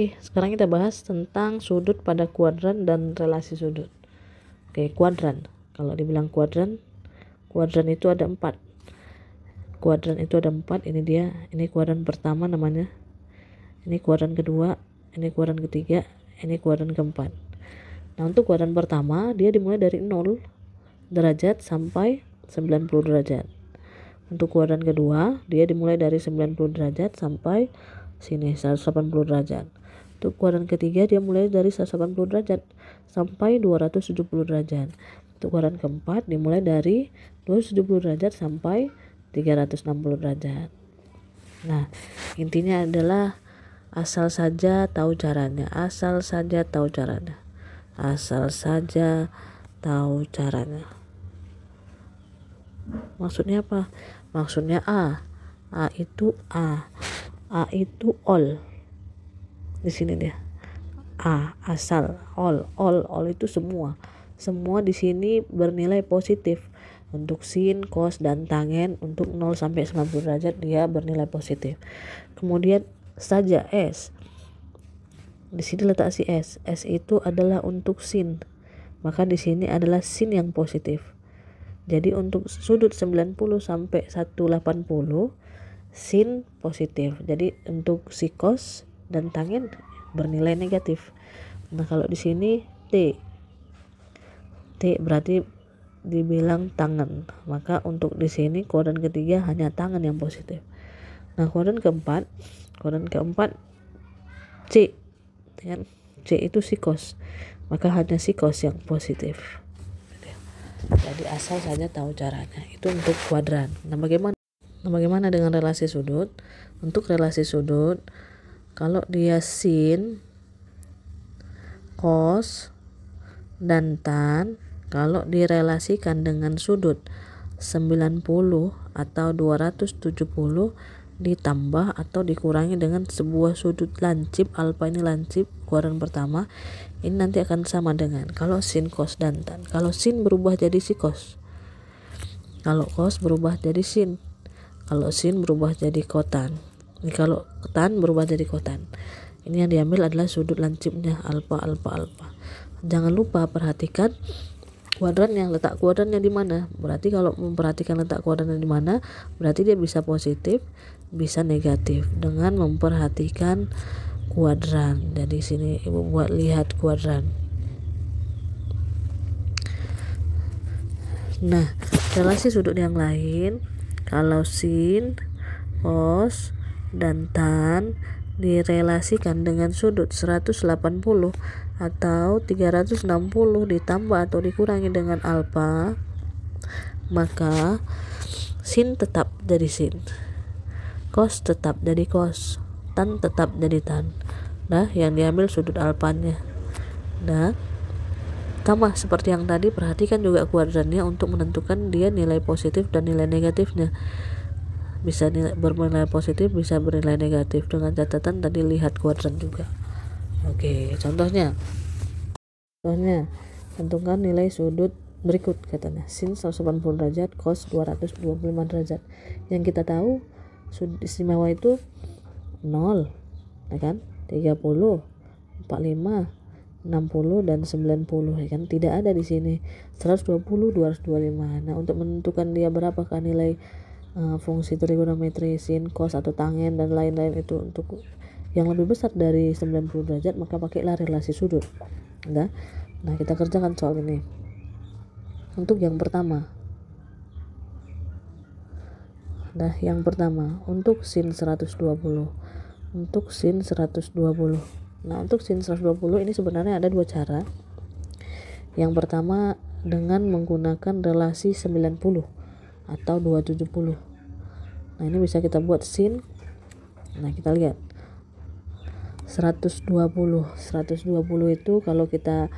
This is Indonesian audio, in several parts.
Oke, sekarang kita bahas tentang sudut pada kuadran dan relasi sudut. Oke, kuadran. Kalau dibilang kuadran itu ada 4. Kuadran itu ada 4. Ini dia. Ini kuadran pertama namanya. Ini kuadran kedua. Ini kuadran ketiga. Ini kuadran keempat. Nah, untuk kuadran pertama dia dimulai dari 0 derajat sampai 90 derajat. Untuk kuadran kedua dia dimulai dari 90 derajat sampai sini 180 derajat. Untuk kuadran ketiga dia mulai dari 180 derajat sampai 270 derajat. Untuk kuadran keempat dimulai dari 270 derajat sampai 360 derajat. Nah, intinya adalah asal saja tahu caranya. Asal saja tahu caranya. Asal saja tahu caranya. Maksudnya apa? Maksudnya A itu all. Di sini dia. A asal, all itu semua di sini bernilai positif. Untuk sin, cos, dan tangen untuk 0 sampai 90 derajat dia bernilai positif. Kemudian saja S. Di sini letak si S. S itu adalah untuk sin. Maka di sini adalah sin yang positif. Jadi untuk sudut 90 sampai 180 sin positif. Jadi untuk si cos dan tangen bernilai negatif. Nah, kalau di sini T berarti dibilang tangan. Maka untuk di sini kuadran ketiga hanya tangan yang positif. Nah, kuadran keempat C kan? C itu si cos. Maka hanya si cos yang positif. Jadi asal saja tahu caranya. Itu untuk kuadran. Nah, bagaimana dengan relasi sudut? Untuk relasi sudut, kalau dia sin, cos, dan tan, kalau direlasikan dengan sudut 90 atau 270 ditambah atau dikurangi dengan sebuah sudut lancip, alfa ini lancip kuadran pertama, ini nanti akan sama dengan kalau sin, cos, dan tan. Kalau sin berubah jadi si cos, kalau cos berubah jadi sin, kalau sin berubah jadi kotan, ini kalau tan berubah jadi kotan. Ini yang diambil adalah sudut lancipnya alfa. Jangan lupa perhatikan kuadrannya, letak kuadrannya di mana. Berarti kalau memperhatikan letak kuadrannya di mana, berarti dia bisa positif, bisa negatif dengan memperhatikan kuadran. Jadi sini Ibu buat lihat kuadran. Nah, relasi sudut yang lain, kalau sin, cos, dan tan direlasikan dengan sudut 180 atau 360 ditambah atau dikurangi dengan alfa, maka sin tetap jadi sin, cos tetap jadi cos, tan tetap jadi tan. Nah, yang diambil sudut alfanya. Nah, sama seperti yang tadi, perhatikan juga kuadrannya untuk menentukan dia nilai positif dan nilai negatifnya. Bisa bernilai positif, bisa bernilai negatif, dengan catatan tadi lihat kuadran juga. Oke, contohnya tentukan nilai sudut berikut katanya. Sin 180 derajat, cos 225 derajat. Yang kita tahu sudut istimewa itu 0, ya kan? 30, 45, 60 dan 90, ya kan? Tidak ada di sini 120, 225. Nah, untuk menentukan dia berapakah nilai fungsi trigonometri sin, cos atau tangen dan lain-lain itu untuk yang lebih besar dari 90 derajat, maka pakailah relasi sudut. Nah, kita kerjakan soal ini. Untuk yang pertama, untuk sin 120. Untuk sin 120. Nah, untuk sin 120 ini sebenarnya ada dua cara. Yang pertama dengan menggunakan relasi 90 atau 270. Nah, ini bisa kita buat sin. Nah, kita lihat 120 itu kalau kita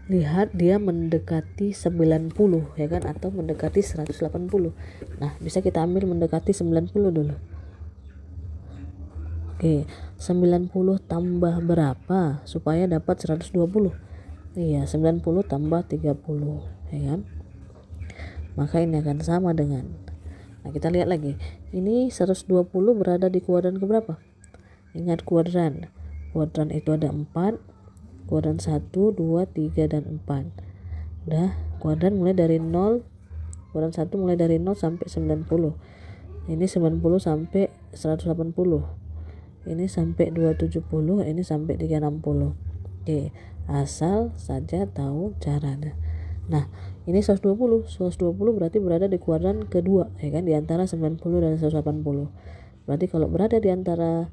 lihat dia mendekati 90, ya kan, atau mendekati 180. Nah, bisa kita ambil mendekati 90 dulu. Oke, 90 tambah berapa supaya dapat 120? Iya, 90 tambah 30, ya kan? Maka ini akan sama dengan, nah kita lihat lagi, ini 120 berada di kuadran keberapa? Ingat kuadran kuadran itu ada 4, kuadran 1, 2, 3, dan 4. Udah, kuadran mulai dari 0, kuadran 1 mulai dari 0 sampai 90. Ini 90 sampai 180. Ini sampai 270, ini sampai 360. Oke, asal saja tahu caranya. Nah, ini 120 berarti berada di kuadran kedua, ya kan, di antara 90 dan 180. Berarti kalau berada di antara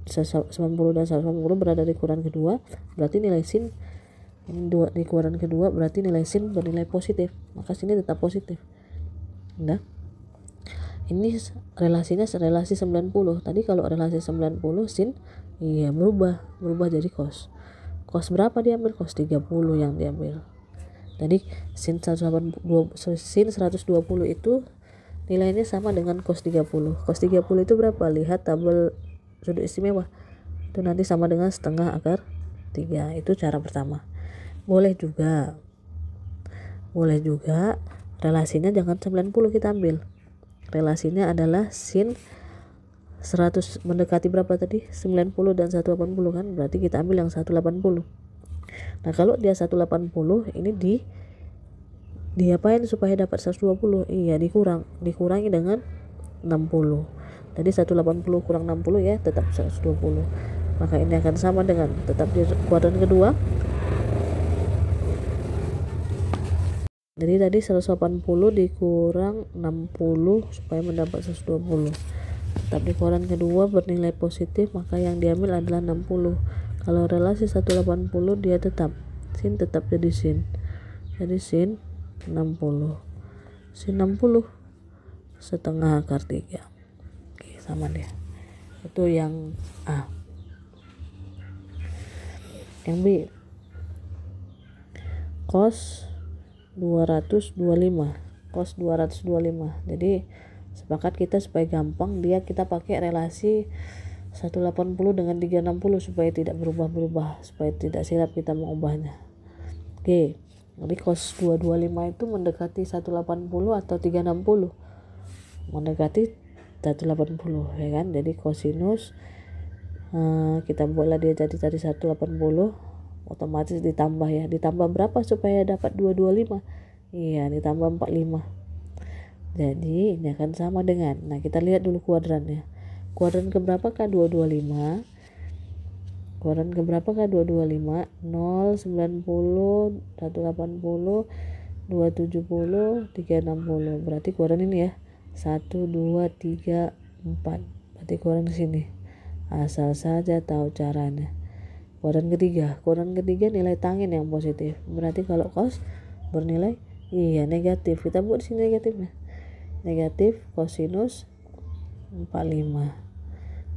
90 dan 180 berada di kuadran kedua, berarti nilai sin ini di kuadran kedua, berarti nilai sin bernilai positif, maka sini tetap positif. Nah, ini relasinya relasi 90. Tadi kalau relasi 90 sin berubah jadi cos. Cos berapa diambil? Cos 30 yang diambil. Tadi sin 120 itu nilainya sama dengan cos 30. Cos 30 itu berapa? Lihat tabel sudut istimewa. Itu nanti sama dengan setengah akar 3. Itu cara pertama. Boleh juga relasinya jangan 90 kita ambil. Relasinya adalah sin 100 mendekati berapa tadi? 90 dan 180 kan? Berarti kita ambil yang 180. Nah, kalau dia 180 ini diapain supaya dapat 120? Iya, dikurangi dengan 60. Tadi 180 kurang 60 ya, tetap 120. Maka ini akan sama dengan tetap di kuadran kedua. Jadi tadi 180 dikurang 60 supaya mendapat 120. Tetap di kuadran kedua bernilai positif, maka yang diambil adalah 60. Kalau relasi 180 dia tetap jadi sin. Jadi sin 60. Sin 60 setengah akar 3. Oke, sama deh. Itu yang A. Yang B, cos 225. Jadi sepakat kita supaya gampang kita pakai relasi 180 dengan 360 supaya tidak berubah-berubah, supaya tidak silap kita mengubahnya. Oke, jadi cos 225 itu mendekati 180 atau 360? Mendekati 180, ya kan? Jadi kosinus kita buatlah dia jadi tadi 180, otomatis ditambah ya. Ditambah berapa supaya dapat 225? Iya, ditambah 45. Jadi ini akan sama dengan, nah kita lihat dulu kuadrannya. Kuadran keberapakah 225? Kuadran keberapakah 225? 0, 90, 180, 270, 360. Berarti kuadran ini ya. 1, 2, 3, 4. Berarti kuadran sini. Asal saja tahu caranya. Kuadran ketiga nilai tangin yang positif. Berarti kalau cos bernilai negatif. Kita buat di sini negatifnya. Negatif kosinus 45.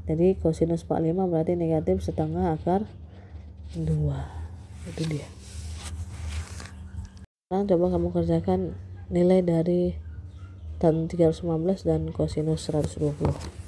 Jadi kosinus 45 berarti negatif setengah akar 2. Itu dia. Sekarang coba kamu kerjakan nilai dari tan 315 dan kosinus 120.